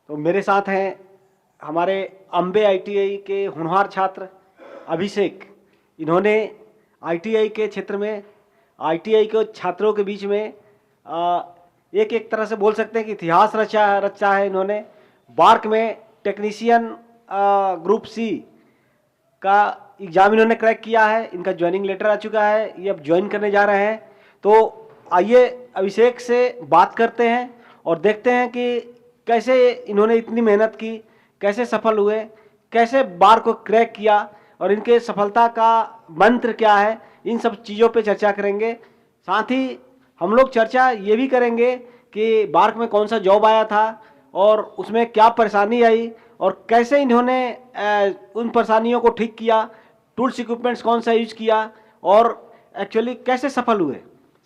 तो मेरे साथ हैं हमारे अम्बे आईटीआई के होनहार छात्र अभिषेक। इन्होंने आईटीआई के क्षेत्र में आईटीआई के छात्रों के बीच में एक एक तरह से बोल सकते हैं कि इतिहास रचा है। इन्होंने बार्क में टेक्नीशियन ग्रुप सी का एग्ज़ाम इन्होंने क्रैक किया है। इनका ज्वाइनिंग लेटर आ चुका है, ये अब ज्वाइन करने जा रहे हैं। तो आइए अभिषेक से बात करते हैं और देखते हैं कि कैसे इन्होंने इतनी मेहनत की, कैसे सफल हुए, कैसे बार को क्रैक किया और इनके सफलता का मंत्र क्या है। इन सब चीज़ों पे चर्चा करेंगे। साथ ही हम लोग चर्चा ये भी करेंगे कि बार्क में कौन सा जॉब आया था और उसमें क्या परेशानी आई और कैसे इन्होंने उन परेशानियों को ठीक किया, टूल्स इक्विपमेंट्स कौन सा यूज किया और एक्चुअली कैसे सफल हुए,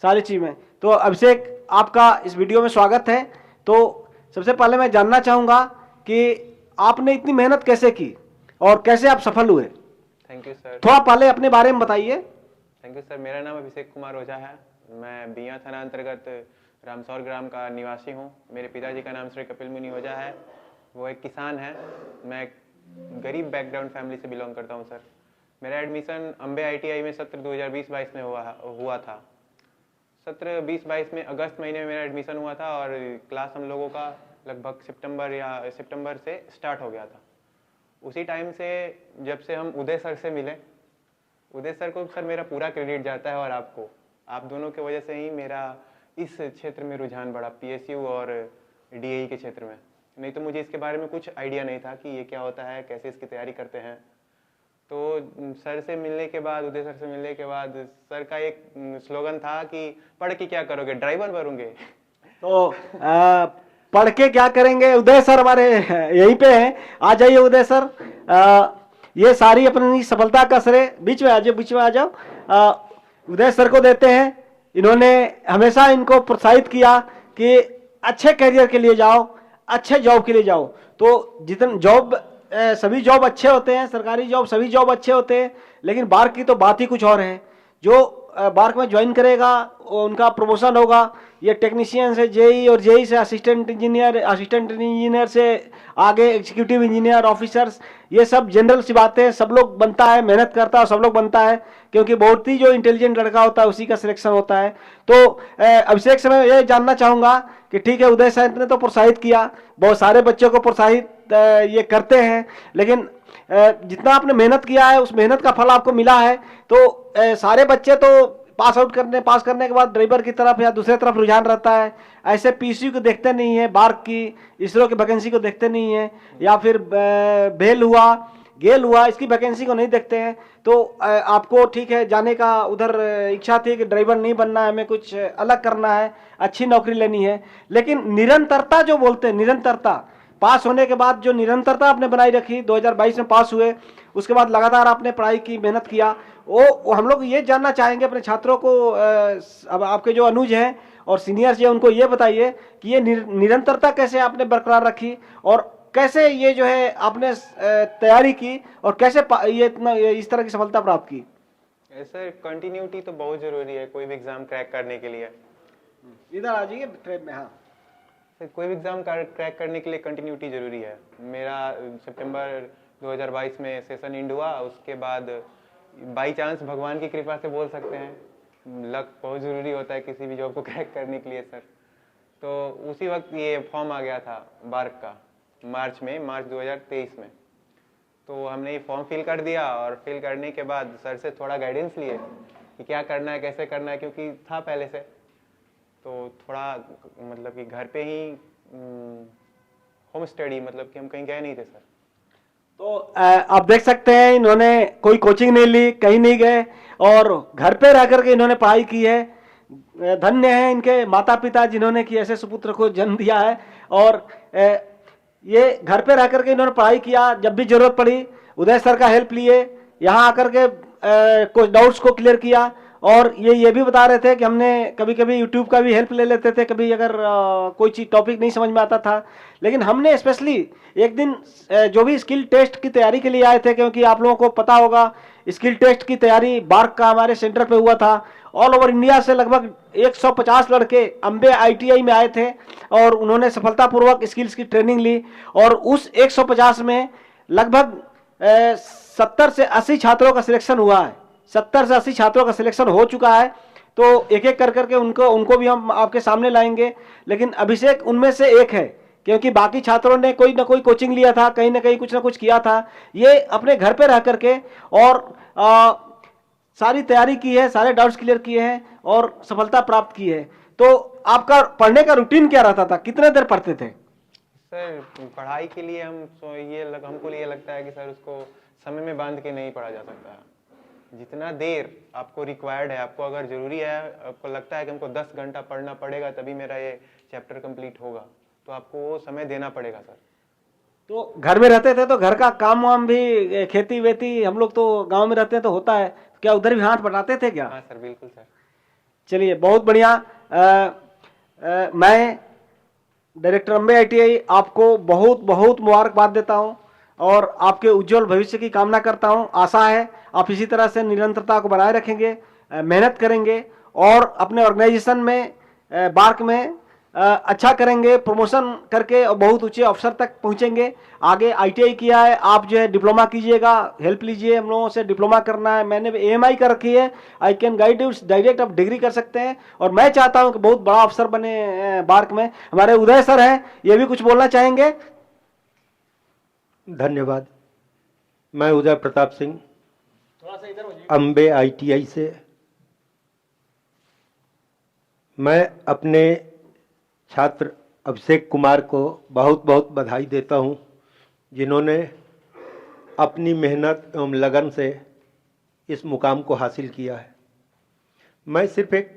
सारी चीज़ें। तो अभिषेक, आपका इस वीडियो में स्वागत है। तो सबसे पहले मैं जानना चाहूँगा कि आपने इतनी मेहनत कैसे की और कैसे आप सफल हुए। Thank you sir. थोड़ा पहले अपने बारे में बताइए। Thank you sir. मेरा नाम अभिषेक कुमार ओझा है। मैं बिया थाना अंतर्गत रामसौर ग्राम का निवासी हूँ। मेरे पिताजी का नाम श्री कपिल मुनि ओझा है, वो एक किसान है। मैं एक गरीब बैकग्राउंड फैमिली से बिलोंग करता हूँ सर। मेरा एडमिशन अम्बे आईटीआई में सत्र 2020-22 में हुआ था। सत्र 20-22 में अगस्त महीने में मेरा एडमिशन हुआ था और क्लास हम लोगों का लगभग सितंबर से स्टार्ट हो गया था। उसी टाइम से जब से हम उदय सर से मिले, उदय सर को सर मेरा पूरा क्रेडिट जाता है और आपको, आप दोनों के वजह से ही मेरा इस क्षेत्र में रुझान बढ़ा, पीएसयू और डीएई के क्षेत्र में। नहीं तो मुझे इसके बारे में कुछ आइडिया नहीं था कि ये क्या होता है, कैसे इसकी तैयारी करते हैं। तो सर से मिलने के बाद, उदय सर से मिलने के बाद, सर का एक स्लोगन था कि पढ़ के क्या करोगे, ड्राइवर बनोगे। तो पढ़ के क्या करेंगे, उदय सर हमारे यहीं पे हैं। आ जाइए उदय सर। ये सारी अपनी सफलता का श्रेय, बीच में आ जाओ। उदय सर को देते हैं। इन्होंने हमेशा इनको प्रोत्साहित किया कि अच्छे करियर के लिए जाओ, अच्छे जॉब के लिए जाओ। तो जितने जॉब, सभी जॉब अच्छे होते हैं, सरकारी जॉब सभी जॉब अच्छे होते हैं, लेकिन बार्क की तो बात ही कुछ और है। जो बार्क में ज्वाइन करेगा उनका प्रमोशन होगा। ये टेक्नीशियन से जेई और जेई से असिस्टेंट इंजीनियर से आगे एग्जीक्यूटिव इंजीनियर, ऑफिसर्स, ये सब जनरल सी बातें। सब लोग बनता है, मेहनत करता है, सब लोग बनता है, क्योंकि बहुत ही जो इंटेलिजेंट लड़का होता है उसी का सिलेक्शन होता है। तो अभिषेक से मैं ये जानना चाहूँगा कि ठीक है, उदय सर ने तो प्रोत्साहित किया, बहुत सारे बच्चों को प्रोत्साहित ये करते हैं, लेकिन जितना आपने मेहनत किया है उस मेहनत का फल आपको मिला है। तो सारे बच्चे तो पास करने के बाद ड्राइवर की तरफ या दूसरे तरफ रुझान रहता है। ऐसे पीसीयू को देखते नहीं है, बार्क की, इसरो की वैकेंसी को देखते नहीं है, या फिर गेल हुआ इसकी वैकेंसी को नहीं देखते हैं। तो आपको ठीक है जाने का उधर इच्छा थी कि ड्राइवर नहीं बनना है, हमें कुछ अलग करना है, अच्छी नौकरी लेनी है। लेकिन निरंतरता जो बोलते हैं, निरंतरता, पास होने के बाद जो निरंतरता आपने बनाई रखी, 2022 में पास हुए, उसके बाद लगातार आपने पढ़ाई की, मेहनत किया, वो हम लोग ये जानना चाहेंगे अपने छात्रों को। अब आपके जो अनुज हैं और सीनियर्स हैं उनको ये बताइए कि ये निरंतरता कैसे आपने बरकरार रखी और कैसे ये जो है आपने तैयारी की और कैसे ये इतना इस तरह की सफलता प्राप्त की। सर कंटिन्यूटी तो बहुत जरूरी है कोई भी एग्जाम क्रैक करने के लिए। इधर आ जाइए ट्रेन में। हाँ सर, कोई भी एग्जाम क्रैक करने के लिए कंटिन्यूटी जरूरी है। मेरा सितंबर 2022 में सेशन एंड हुआ, उसके बाद बाई चांस भगवान की कृपा से बोल सकते हैं, लक बहुत ज़रूरी होता है किसी भी जॉब को क्रैक करने के लिए सर। तो उसी वक्त ये फॉर्म आ गया था बार्क का, मार्च 2023 में। तो हमने ये फॉर्म फिल कर दिया और फिल करने के बाद सर से थोड़ा गाइडेंस लिए कि क्या करना है, कैसे करना है, क्योंकि था पहले से। तो थोड़ा मतलब कि घर पे ही होम स्टडी, मतलब कि हम कहीं गए नहीं थे सर। तो आप देख सकते हैं इन्होंने कोई कोचिंग नहीं ली, कहीं नहीं गए और घर पे रह करके इन्होंने पढ़ाई की है। धन्य है इनके माता पिता जिन्होंने कि ऐसे सुपुत्र को जन्म दिया है। और ये घर पे रह करके इन्होंने पढ़ाई किया, जब भी जरूरत पड़ी उदय सर का हेल्प लिए, यहाँ आकर के कुछ डाउट्स को क्लियर किया। और ये भी बता रहे थे कि हमने कभी कभी यूट्यूब का भी हेल्प ले लेते थे, कभी अगर कोई चीज़ टॉपिक नहीं समझ में आता था। लेकिन हमने स्पेशली एक दिन जो भी स्किल टेस्ट की तैयारी के लिए आए थे, क्योंकि आप लोगों को पता होगा स्किल टेस्ट की तैयारी बार्क का हमारे सेंटर पे हुआ था ऑल ओवर इंडिया से लगभग 150 लड़के अंबे ITI में आए थे और उन्होंने सफलतापूर्वक स्किल्स की ट्रेनिंग ली और उस 150 में लगभग 70 से 80 छात्रों का सिलेक्शन हुआ है। 70 से 80 छात्रों का सिलेक्शन हो चुका है। तो एक एक कर करके उनको भी हम आपके सामने लाएंगे, लेकिन अभिषेक उनमें से एक है, क्योंकि बाकी छात्रों ने कोई ना कोई कोचिंग लिया था, कहीं ना कहीं कुछ ना कुछ किया था। ये अपने घर पे रह करके और सारी तैयारी की है, सारे डाउट्स क्लियर किए हैं और सफलता प्राप्त की है। तो आपका पढ़ने का रूटीन क्या रहता था, कितने देर पढ़ते थे? सर पढ़ाई के लिए हमको ये लगता है कि सर उसको समय में बांध के नहीं पढ़ा जा सकता। जितना देर आपको रिक्वायर्ड है, आपको अगर ज़रूरी है, आपको लगता है कि हमको 10 घंटा पढ़ना पड़ेगा तभी मेरा ये चैप्टर कंप्लीट होगा, तो आपको वो समय देना पड़ेगा सर। तो घर में रहते थे तो घर का काम वाम भी, खेती वेती, हम लोग तो गांव में रहते हैं तो होता है, क्या उधर भी हाथ बटाते थे क्या? हाँ सर, बिल्कुल सर। चलिए बहुत बढ़िया। मैं डायरेक्टर अंबे ITI आपको बहुत बहुत मुबारकबाद देता हूं और आपके उज्जवल भविष्य की कामना करता हूं। आशा है आप इसी तरह से निरंतरता को बनाए रखेंगे, मेहनत करेंगे और अपने ऑर्गेनाइजेशन में, बार्क में अच्छा करेंगे, प्रमोशन करके और बहुत ऊंचे अफसर तक पहुंचेंगे। आगे ITI किया है, आप जो है डिप्लोमा कीजिएगा, हेल्प लीजिए हम लोगों से, डिप्लोमा करना है। मैंने AMI कर रखी है, I can guide you, direct आप डिग्री कर सकते हैं और मैं चाहता हूं कि बहुत बड़ा अफसर बने बार्क में। हमारे उदय सर हैं, ये भी कुछ बोलना चाहेंगे? धन्यवाद। मैं उदय प्रताप सिंह, थोड़ा सा इधर हो जाइए। अंबे ITI से। मैं अपने छात्र अभिषेक कुमार को बहुत बहुत बधाई देता हूं, जिन्होंने अपनी मेहनत एवं लगन से इस मुकाम को हासिल किया है। मैं सिर्फ एक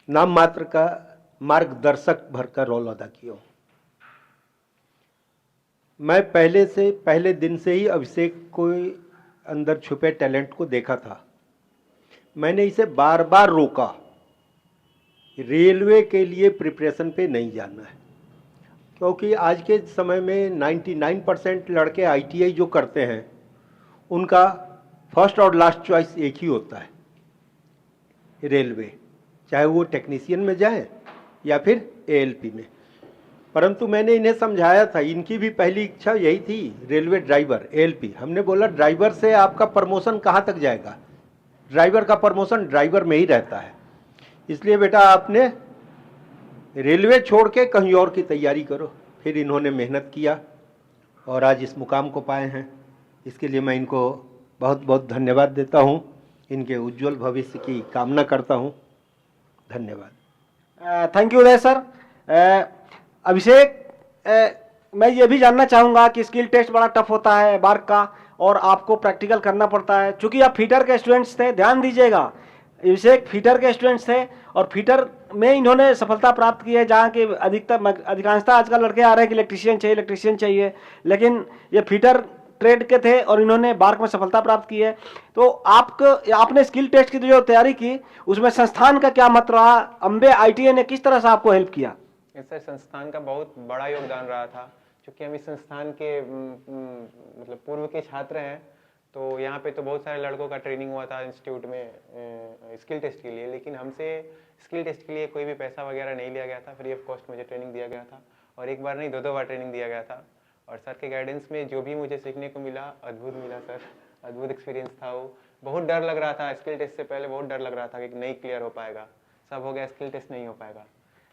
नाम मात्र का मार्गदर्शक भर का रोल अदा किया हूँ। मैं पहले दिन से ही अभिषेक को अंदर छुपे टैलेंट को देखा था। मैंने इसे बार बार रोका, रेलवे के लिए प्रिपरेशन पे नहीं जाना है, क्योंकि आज के समय में 99% लड़के ITI जो करते हैं उनका फर्स्ट और लास्ट चॉइस एक ही होता है, रेलवे, चाहे वो टेक्नीशियन में जाएं या फिर ALP में। परंतु मैंने इन्हें समझाया था, इनकी भी पहली इच्छा यही थी, रेलवे ड्राइवर, ALP। हमने बोला ड्राइवर से आपका प्रमोशन कहाँ तक जाएगा, ड्राइवर का प्रमोशन ड्राइवर में ही रहता है, इसलिए बेटा आपने रेलवे छोड़ के कहीं और की तैयारी करो। फिर इन्होंने मेहनत किया और आज इस मुकाम को पाए हैं। इसके लिए मैं इनको बहुत बहुत धन्यवाद देता हूं, इनके उज्जवल भविष्य की कामना करता हूं। धन्यवाद। Thank you Uday sir. Abhishek, मैं ये भी जानना चाहूँगा कि स्किल टेस्ट बड़ा टफ होता है बार्क का और आपको प्रैक्टिकल करना पड़ता है। चूँकि आप फीटर के स्टूडेंट्स थे, ध्यान दीजिएगा, अभिषेक फीटर के स्टूडेंट्स थे और फीटर में इन्होंने सफलता प्राप्त की है, जहाँ के अधिकांशतः आजकल लड़के आ रहे हैं कि इलेक्ट्रीशियन चाहिए, लेकिन ये फीटर ट्रेड के थे और इन्होंने बार्क में सफलता प्राप्त की है। तो आपने स्किल टेस्ट की जो तैयारी की उसमें संस्थान का क्या मत रहा, अंबे ITI ने किस तरह से आपको हेल्प किया? सर संस्थान का बहुत बड़ा योगदान रहा था, क्योंकि हम इस संस्थान के मतलब पूर्व के छात्र हैं। तो यहाँ पे तो बहुत सारे लड़कों का ट्रेनिंग हुआ था इंस्टीट्यूट में स्किल टेस्ट के लिए, लेकिन हमसे स्किल टेस्ट के लिए कोई भी पैसा वगैरह नहीं लिया गया था, फ्री ऑफ कॉस्ट मुझे ट्रेनिंग दिया गया था और एक बार नहीं 2-2 बार ट्रेनिंग दिया गया था। और सर के गाइडेंस में जो भी मुझे सीखने को मिला, अद्भुत मिला सर, अद्भुत एक्सपीरियंस था वो। बहुत डर लग रहा था स्किल टेस्ट से पहले, बहुत डर लग रहा था कि नहीं क्लियर हो पाएगा, सब हो गया, स्किल टेस्ट नहीं हो पाएगा,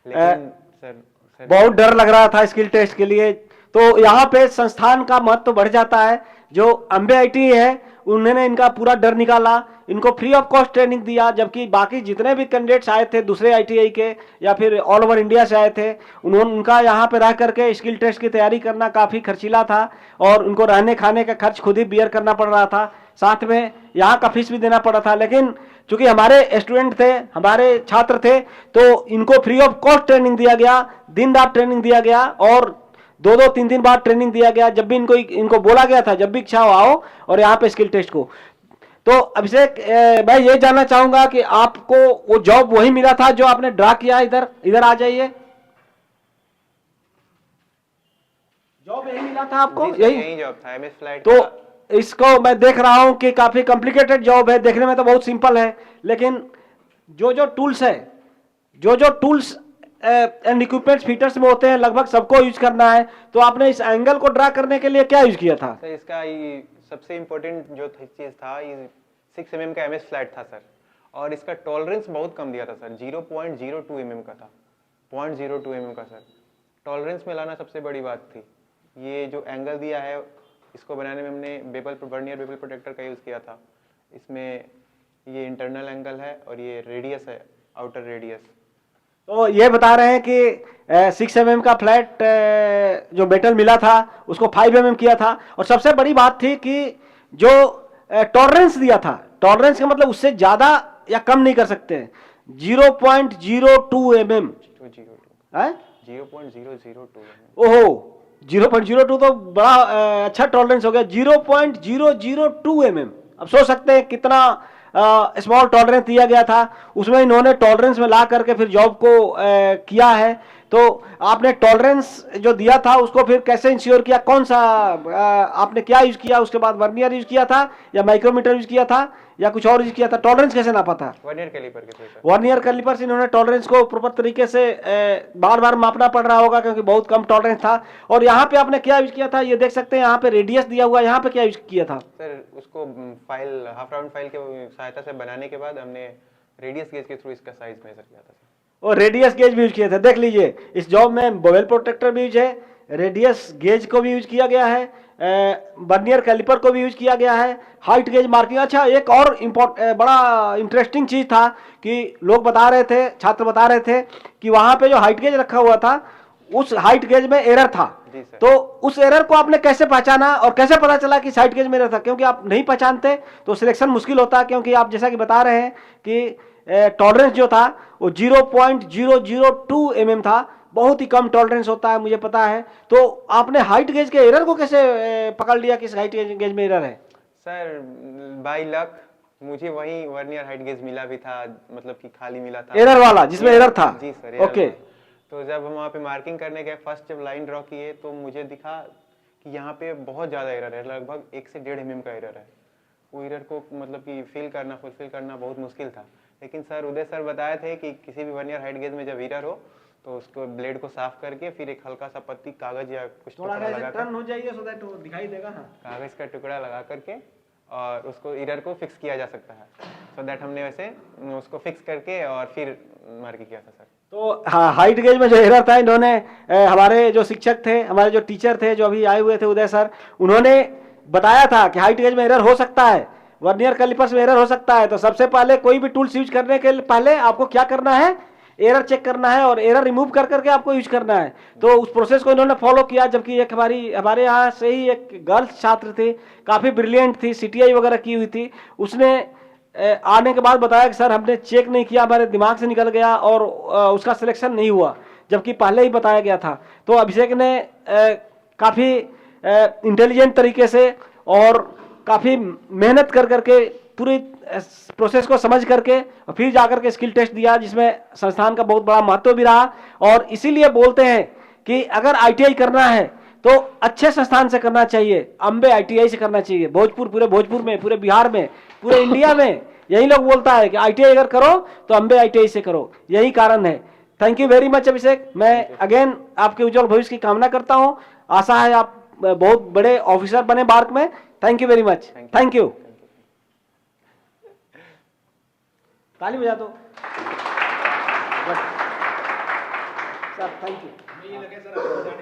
लेकिन सर बहुत डर लग रहा था स्किल टेस्ट के लिए। तो यहाँ पे संस्थान का महत्व बढ़ जाता है। जो अंबे ITI है उन्होंने इनका पूरा डर निकाला, इनको फ्री ऑफ कॉस्ट ट्रेनिंग दिया, जबकि बाकी जितने भी कैंडिडेट्स आए थे दूसरे ITI के या फिर ऑल ओवर इंडिया से आए थे, उनका यहाँ पे रह करके स्किल टेस्ट की तैयारी करना काफ़ी खर्चीला था और उनको रहने खाने का खर्च खुद ही बियर करना पड़ रहा था, साथ में यहाँ का फीस भी देना पड़ा था। लेकिन चूंकि हमारे स्टूडेंट थे, हमारे छात्र थे, तो इनको फ्री ऑफ कॉस्ट ट्रेनिंग दिया गया, दिन रात ट्रेनिंग दिया गया और 2-2 3-3 बार ट्रेनिंग दिया गया। जब भी इनको बोला गया था जब भी इच्छा हो आओ और यहाँ पे स्किल टेस्ट को। तो अभिषेक, मैं ये जानना चाहूंगा कि आपको वो जॉब वही मिला था जो आपने ड्रा किया? इधर आ जाइए। जॉब यही मिला था आपको? यही जॉब था, MS फ्लाइट तो इसको मैं देख रहा हूं कि काफी कॉम्प्लिकेटेड जॉब है, देखने में तो बहुत सिंपल है, लेकिन जो टूल्स है, जो टूल्स एंड इक्विपमेंट्स फीटर्स में होते हैं लगभग सबको यूज करना है। तो आपने इस एंगल को ड्रा करने के लिए क्या यूज किया था? सर इसका ये सबसे इम्पोर्टेंट जो चीज़ था, ये 6 mm का MS फ्लैट था सर, और इसका टॉलरेंस बहुत कम दिया था सर, 0.02 mm का था, 0.02 mm का सर। टॉलरेंस में लाना सबसे बड़ी बात थी। ये जो एंगल दिया है, इसको बनाने में हमने वर्नियर बेबल प्रोटेक्टर का यूज़ किया था। इसमें ये इंटरनल एंगल है और ये रेडियस है, आउटर रेडियस। तो ये बता रहे हैं कि 6 mm का फ्लैट जो मेटल मिला था उसको 5 mm किया था, और सबसे बड़ी बात थी कि जो टॉलरेंस दिया था, टॉलरेंस का मतलब उससे ज्यादा या कम नहीं कर सकते, 0.02 mm। 0.002 ओहो, 0.02 तो बड़ा अच्छा टॉलरेंस हो गया, 0.002 mm। अब सोच सकते हैं कितना स्मॉल टॉलरेंस दिया गया था, उसमें इन्होंने टॉलरेंस में ला करके फिर जॉब को किया है। तो आपने टॉलरेंस जो दिया था उसको फिर कैसे इंश्योर किया, कौन सा आपने क्या यूज किया, उसके बाद वर्नियर यूज किया था या माइक्रोमीटर यूज किया था या कुछ और यूज किया था? टॉलरेंस कैसे नापा था? वर्नियर कैलिपर के थ्रू सर। वर्नियर कैलिपर से इन्होंने टॉलरेंस को प्रॉपर तरीके से बार बार मापना पड़ रहा होगा क्योंकि बहुत कम टॉलरेंस था। और यहाँ पे आपने क्या यूज किया था, ये देख सकते हैं यहाँ पे रेडियस दिया हुआ है, यहाँ पे क्या यूज किया था? सर उसको फाइल, हाफ राउंड फाइल के सहायता से बनाने के बाद हमने रेडियस गेज के थ्रू इसका साइज मेजर किया था सर। और रेडियस गेज भी यूज किए थे। देख लीजिए इस जॉब में बेवल प्रोटेक्टर भी यूज है, रेडियस गेज को भी यूज किया गया है, वर्नियर कैलिपर को भी यूज किया गया है, हाइट गेज मार्किंग। अच्छा, एक और बड़ा इंटरेस्टिंग चीज था कि लोग बता रहे थे, छात्र बता रहे थे कि वहां पे जो हाइट गेज रखा हुआ था उस हाइट गेज में एरर था। जी सर। तो उस एरर को आपने कैसे पहचाना और कैसे पता चला कि हाइट गेज में एरर था? क्योंकि आप नहीं पहचानते तो सिलेक्शन मुश्किल होता, क्योंकि आप जैसा कि बता रहे हैं कि टॉलरेंस जो था वो 0.002 mm था, बहुत ही कम टॉलरेंस होता है, मुझे पता है। तो आपने हाइट गेज के एरर को कैसे पकड़ लिया कि इस हाइट गेज में एरर है? सर बाय लक मुझे वही वर्नियर हाइट गेज मिला भी था, मतलब कि खाली मिला था, एरर वाला जिसमें एरर था। जी सर। ओके। तो जब हम वहाँ पे मार्किंग करने गए, फर्स्ट जब लाइन ड्रॉ किए तो मुझे दिखा कि यहाँ पे बहुत ज़्यादा एरर है, लगभग 1 से 1.5 mm का एरर है। वो एरर को मतलब कि फुलफिल करना बहुत मुश्किल था। लेकिन सर उदय सर बताए थे कि किसी भी वर्नियर हाइट गेज में जब एरर हो तो उसको ब्लेड को साफ करके फिर एक हल्का सा पत्ती कागज या कुछ टुकड़ा लगा कर, हो जाइए सो दैट वो दिखाई देगा। हाँ, कागज का टुकड़ा लगा करके और उसको एरर को फिक्स किया जा सकता है। सो दैट हमने वैसे उसको फिक्स करके और फिर मार्किंग किया था सर। तो हाँ, हाइट गेज में जो एरर था, इन्होंने हमारे जो शिक्षक थे, हमारे जो टीचर थे जो अभी आए हुए थे उदय सर, उन्होंने बताया था कि हाइट गेज में एरर हो सकता है, वर्नियर कैलिपर्स में एरर हो सकता है। तो सबसे पहले कोई भी टूल्स यूज करने के पहले आपको क्या करना है, एरर चेक करना है और एरर रिमूव कर करके आपको यूज करना है। तो उस प्रोसेस को इन्होंने फॉलो किया। जबकि एक हमारे यहाँ से ही एक गर्ल्स छात्र थी, काफ़ी ब्रिलियंट थी, CTI वगैरह की हुई थी, उसने आने के बाद बताया कि सर हमने चेक नहीं किया, हमारे दिमाग से निकल गया और उसका सिलेक्शन नहीं हुआ, जबकि पहले ही बताया गया था। तो अभिषेक ने काफ़ी इंटेलिजेंट तरीके से और काफ़ी मेहनत कर करके पूरी प्रोसेस को समझ करके और फिर जाकर के स्किल टेस्ट दिया, जिसमें संस्थान का बहुत बड़ा महत्व भी रहा। और इसीलिए बोलते हैं कि अगर ITI करना है तो अच्छे संस्थान से करना चाहिए, अम्बे ITI से करना चाहिए। पूरे भोजपुर में, पूरे बिहार में, पूरे इंडिया में यही लोग बोलता है कि ITI अगर करो तो अम्बे ITI से करो, यही कारण है। थैंक यू वेरी मच अभिषेक। मैं अगेन आपके उज्जवल भविष्य की कामना करता हूँ। आशा है आप बहुत बड़े ऑफिसर बने बार्क में। Thank you very much. Thank you. ताली बजा दो सर। Thank you.